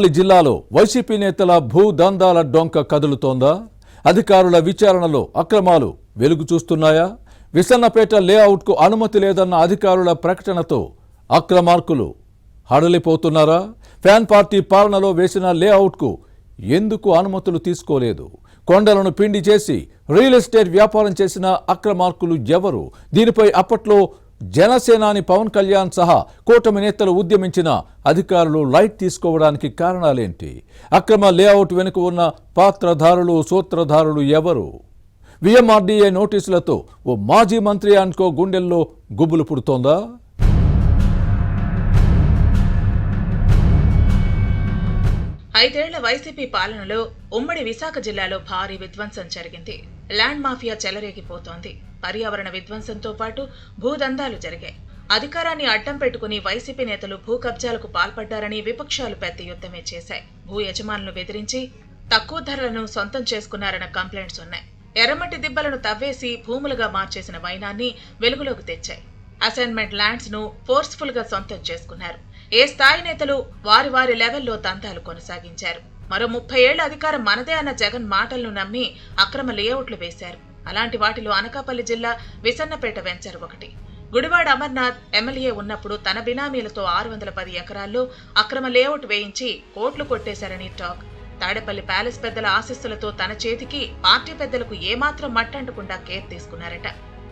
జిల్లాలో వైసీపీ నేతల భూదందాల డొంక కదులుతోందా? అధికారుల విచారణలో అక్రమాలు వెలుగు చూస్తున్నాయా? విసన్నపేట లేఅవుట్కు అనుమతి లేదన్న అధికారుల ప్రకటనతో అక్రమార్కులు హడలిపోతున్నారా? ఫ్యాన్ పార్టీ పాలనలో వేసిన లేఅవుట్కు ఎందుకు అనుమతులు తీసుకోలేదు? కొండలను పిండి చేసి రియల్ ఎస్టేట్ వ్యాపారం చేసిన అక్రమార్కులు ఎవరు? దీనిపై అప్పట్లో జనసేనాని పవన్ కళ్యాణ్ సహా కూటమి నేతలు ఉద్యమించిన అధికారులు లైట్ తీసుకోవడానికి కారణాలేంటి? అక్రమ లేఅవుట్ వెనుక ఉన్న పాత్రధారులు, సూత్రధారులు ఎవరు? విఎంఆర్డీఏ నోటీసులతో ఓ మాజీ మంత్రి అనుకో గుండెల్లో గుబులు పుడుతోందా? ఐదేళ్ల వైసీపీ పాలనలో ఉమ్మడి విశాఖ జిల్లాలో భారీ విధ్వంసం జరిగింది. ల్యాండ్ మాఫియా చెలరేగిపోతోంది. పర్యావరణ విధ్వంసంతో పాటు భూదందాలు జరిగాయి. అధికారాన్ని అడ్డం పెట్టుకుని వైసీపీ నేతలు భూ కబ్జాలకు పాల్పడ్డారని విపక్షాలు పెద్ద యుద్ధమే చేశాయి. భూ యజమానులను బెదిరించి తక్కువ ధరలను సొంతం చేసుకున్నారన్న కంప్లైంట్స్ ఉన్నాయి. ఎర్రమట్టి దిబ్బలను తవ్వేసి భూములుగా మార్చేసిన వైనాన్ని వెలుగులోకి తెచ్చాయి. అసైన్మెంట్ ల్యాండ్స్ ను ఫోర్స్ఫుల్ గా సొంతం చేసుకున్నారు. ఏ స్థాయి నేతలు వారి వారి లెవెల్లో దందాలు కొనసాగించారు. మరో 30 ఏళ్ల అధికారం మనదే అన్న జగన్ మాటలను నమ్మి అక్రమ లేఅవుట్లు వేశారు. అలాంటి వాటిలో అనకాపల్లి జిల్లా విసన్నపేట వెంచర్ ఒకటి. గుడివాడ అమర్నాథ్ ఎమ్మెల్యే ఉన్నప్పుడు తన బినామీలతో 610 ఎకరాల్లో అక్రమ లేఅవుట్ వేయించి కోట్లు కొట్టేశారని టాక్. తాడేపల్లి ప్యాలెస్ పెద్దల ఆశీస్సులతో తన చేతికి పార్టీ పెద్దలకు ఏమాత్రం మట్టంటకుండా కేర్ తీసుకున్నారట.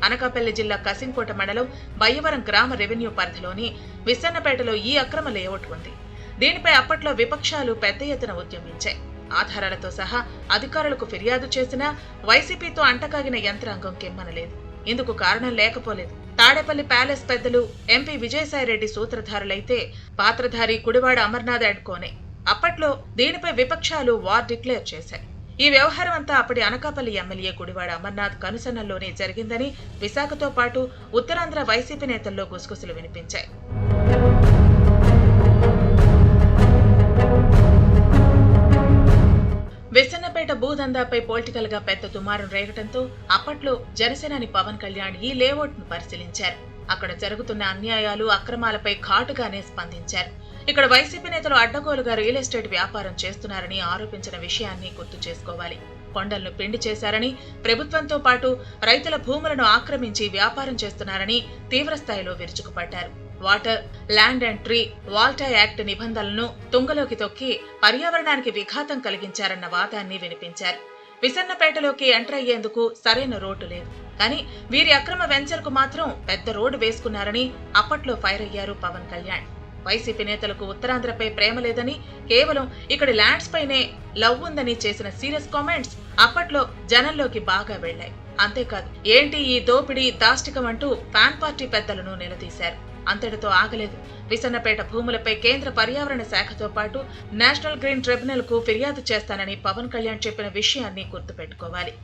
అనకాపల్లి జిల్లా కసింకోట మండలం బయ్యవరం గ్రామ రెవెన్యూ పరిధిలోని విసన్నపేటలో ఈ అక్రమ లేఅవుట్ ఉంది. దీనిపై అప్పట్లో విపక్షాలు పెద్ద ఎత్తున ఉద్యమించాయి. ఆధారాలతో సహా అధికారులకు ఫిర్యాదు చేసినా వైసీపీతో అంటకాగిన యంత్రాంగం కెమ్మనలేదు. ఇందుకు కారణం లేకపోలేదు. తాడేపల్లి ప్యాలెస్ పెద్దలు ఎంపీ విజయసాయిరెడ్డి సూత్రధారులైతే పాత్రధారి గుడివాడ అమర్నాథ్ అడ్కోనే. అప్పట్లో దీనిపై విపక్షాలు వార్ డిక్లేర్ చేశాయి. ఈ వ్యవహారం అంతా అప్పటి అనకాపల్లి ఎమ్మెల్యే గుడివాడ అమర్నాథ్ కనుసన్నల్లోనే జరిగిందని విశాఖతో పాటు ఉత్తరాంధ్ర వైసీపీ నేతల్లో గుసగుసలు వినిపించాయి. విసన్నపేట భూదందాపై పొలిటికల్ గా పెద్ద దుమారం రేగటంతో అప్పట్లో జనసేనాని పవన్ కళ్యాణ్ ఈ లేఅవుట్ ను పరిశీలించారు. అక్కడ జరుగుతున్న అన్యాయాలు, అక్రమాలపై ఘాటుగానే స్పందించారు. ఇక్కడ వైసీపీ నేతలు అడ్డగోలుగా రియల్ ఎస్టేట్ వ్యాపారం చేస్తున్నారని ఆరోపించిన విషయాన్ని గుర్తు చేసుకోవాలి. కొండలను పిండి చేశారని, ప్రభుత్వంతో పాటు రైతుల భూములను ఆక్రమించి వ్యాపారం చేస్తున్నారని తీవ్రస్థాయిలో విరుచుకుపడ్డారు. Water, land and tree, WALTA act నిబంధనలను తుంగలోకి తొక్కి పర్యావరణానికి విఘాతం కలిగించారన్న వాదాన్ని వినిపించారు. విసన్నపేటలోకి ఎంటర్ అయ్యేందుకు సరైన రోడ్డు లేదు, కానీ వీరి అక్రమ వెంచర్కు మాత్రం పెద్ద రోడ్డు వేసుకున్నారని అప్పట్లో ఫైర్ అయ్యారు పవన్ కళ్యాణ్. వైసీపీ నేతలకు ఉత్తరాంధ్రపై ప్రేమ లేదని, కేవలం ఇక్కడి ల్యాండ్స్ పైనే లవ్ ఉందని చేసిన సీరియస్ కామెంట్స్ అప్పట్లో జనంలోకి బాగా వెళ్లాయి. అంతేకాదు, ఏంటి ఈ దోపిడీ, దాష్టికం అంటూ ఫ్యాన్ పార్టీ పెద్దలను నిలదీశారు. అంతటితో ఆగలేదు. విసన్నపేట భూములపై కేంద్ర పర్యావరణ శాఖతో పాటు నేషనల్ గ్రీన్ ట్రిబ్యునల్ కు ఫిర్యాదు చేస్తానని పవన్ కళ్యాణ్ చెప్పిన విషయాన్ని గుర్తుపెట్టుకోవాలి.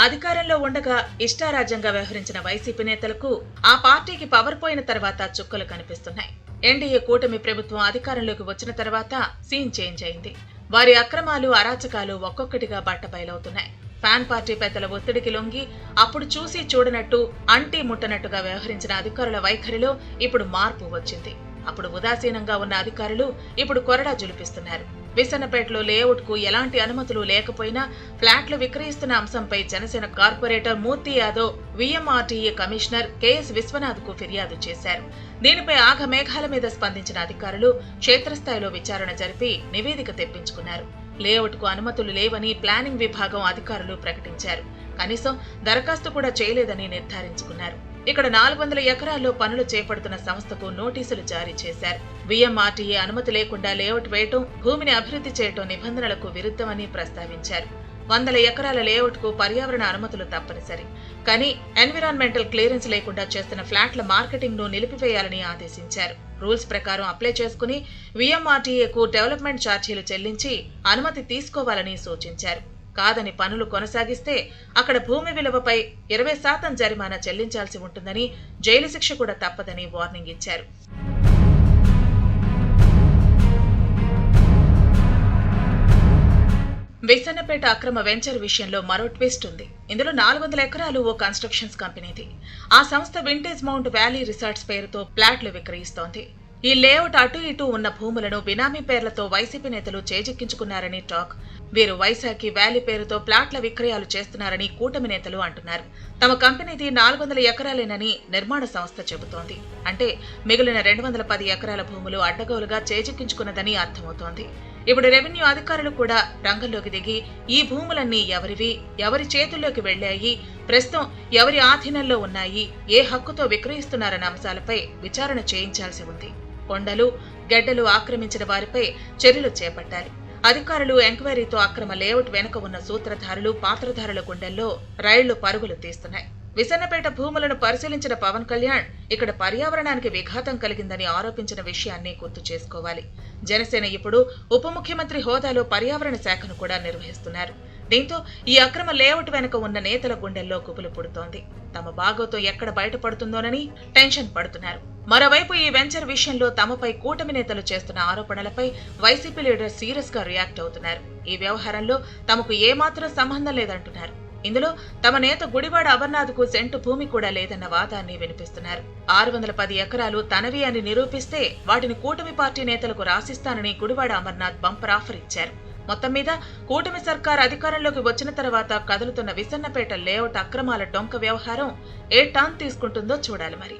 అధికారంలో ఉండగా ఇష్టారాజ్యంగా వ్యవహరించిన వైసీపీ నేతలకు ఆ పార్టీకి పవర్ పోయిన తర్వాత చుక్కలు కనిపిస్తున్నాయి. ఎన్డీఏ కూటమి ప్రభుత్వం అధికారంలోకి వచ్చిన తర్వాత సీన్ చేంజ్ అయింది. వారి అక్రమాలు, అరాచకాలు ఒక్కొక్కటిగా బట్టబయలవుతున్నాయి. ఫ్యాన్ పార్టీ పెద్దల ఒత్తిడికి లొంగి అప్పుడు చూసి చూడనట్టు, అంటీ ముట్టనట్టుగా వ్యవహరించిన అధికారుల వైఖరిలో ఇప్పుడు మార్పు వచ్చింది. అప్పుడు ఉదాసీనంగా ఉన్న అధికారులు ఇప్పుడు కొరడా జులిపిస్తున్నారు. విసన్నపేటలో లేఅవుట్ కు ఎలాంటి అనుమతులు లేకపోయినా ఫ్లాట్లు విక్రయిస్తున్న అంశంపై Janasena corporator Murthy Yadav VMRDA commissioner KS Viswanath కు ఫిర్యాదు చేశారు. దీనిపై ఆఘమేఘాల మీద స్పందించిన అధికారులు క్షేత్రస్థాయిలో విచారణ జరిపి నివేదిక తెప్పించుకున్నారు. లేఅవుట్ కు అనుమతులు లేవని ప్లానింగ్ విభాగం అధికారులు ప్రకటించారు. కనీసం దరఖాస్తు కూడా చేయలేదని నిర్ధారించుకున్నారు. ఇక్కడ 400 ఎకరాల్లో పనులు చేపడుతున్న సంస్థకు నోటీసులు జారీ చేశారు. విఎంఆర్టీఏ అనుమతి లేకుండా లేఅవుట్ వేయటం, భూమిని అభివృద్ధి చేయటం నిబంధనలకు విరుద్ధమని ప్రస్తావించారు. 100 ఎకరాల లేఅవుట్ కు పర్యావరణ అనుమతులు తప్పనిసరి. కానీ ఎన్విరాన్మెంటల్ క్లియరెన్స్ లేకుండా చేస్తున్న ఫ్లాట్ల మార్కెటింగ్ ను నిలిపివేయాలని ఆదేశించారు. రూల్స్ ప్రకారం అప్లై చేసుకుని విఎంఆర్టీఏకు డెవలప్మెంట్ ఛార్జీలు చెల్లించి అనుమతి తీసుకోవాలని సూచించారు. కాదని పనులు కొనసాగిస్తే అక్కడ భూమి విలువపై 20% జరిమానా చెల్లించాల్సి ఉంటుందని, జైలు శిక్ష కూడా తప్పదని వార్నింగ్ ఇచ్చారు. విసన్నపేట అక్రమ వెంచర్ విషయంలో మరో ట్విస్ట్ ఉంది. ఇందులో 400 ఎకరాలు ఓ కన్స్ట్రక్షన్స్ కంపెనీది. ఆ సంస్థ వింటేజ్ మౌంట్ వ్యాలీ రిసార్ట్స్ పేరుతో ప్లాట్లు విక్రయిస్తోంది. ఈ లేఅవుట్ అటు ఇటు ఉన్న భూములను బినామీ పేర్లతో వైసీపీ నేతలు చేజిక్కించుకున్నారని టాక్. వీరు వైశాఖి వ్యాలీ పేరుతో ప్లాట్ల విక్రయాలు చేస్తున్నారని కూటమి నేతలు అంటున్నారు. తమ కంపెనీది 400 ఎకరాలేనని నిర్మాణ సంస్థ చెబుతోంది. అంటే మిగిలిన 210 ఎకరాల భూములు అడ్డగోలుగా చేజిక్కించుకున్నదని అర్థమవుతోంది. ఇప్పుడు రెవెన్యూ అధికారులు కూడా రంగంలోకి దిగి ఈ భూములన్నీ ఎవరివి, ఎవరి చేతుల్లోకి వెళ్లాయి, ప్రస్తుతం ఎవరి ఆధీనంలో ఉన్నాయి, ఏ హక్కుతో విక్రయిస్తున్నారన్న అంశాలపై విచారణ చేయించాల్సి ఉంది. కొండలు, గెడ్డలు ఆక్రమించిన వారిపై చర్యలు చేపట్టాలి. అధికారులు ఎంక్వైరీతో అక్రమ లేఅవుట్ వెనుక ఉన్న సూత్రధారులు, పాత్రధారుల గుండెల్లో రైళ్లు పరుగులు తీస్తున్నాయి. విసన్నపేట భూములను పరిశీలించిన పవన్ కళ్యాణ్ ఇక్కడ పర్యావరణానికి విఘాతం కలిగిందని ఆరోపించిన విషయాన్ని గుర్తు చేసుకోవాలి. జనసేన ఇప్పుడు ఉప ముఖ్యమంత్రి హోదాలో పర్యావరణ శాఖను కూడా నిర్వహిస్తున్నారు. దీంతో ఈ అక్రమ లేఅవుట్ వెనుక ఉన్న నేతల గుండెల్లో గుబులు పుడుతోంది. తమ బాగోతో ఎక్కడ బయటపడుతుందోనని టెన్షన్ పడుతున్నారు. మరోవైపు ఈ వెంచర్ విషయంలో తమపై కూటమి నేతలు చేస్తున్న ఆరోపణలపై వైసీపీ లీడర్ సీరియస్ గా రియాక్ట్ అవుతున్నారు. ఈ వ్యవహారంలో తమకు ఏమాత్రం సంబంధం లేదంటున్నారు. ఇందులో తమ నేత గుడివాడ అమర్నాథ్ కు సెంటు భూమి కూడా లేదన్న వాదాన్ని వినిపిస్తున్నారు. 610 ఎకరాలు తనవి అని నిరూపిస్తే వాటిని కూటమి పార్టీ నేతలకు రాసిస్తానని గుడివాడ అమర్నాథ్ బంపర్ ఆఫర్ ఇచ్చారు. మొత్తం మీద కూటమి సర్కార్ అధికారంలోకి వచ్చిన తర్వాత కదులుతున్న విసన్నపేట లేఅవుట్ అక్రమాల డొంక వ్యవహారం ఏ టర్న్ తీసుకుంటుందో చూడాలి మరి.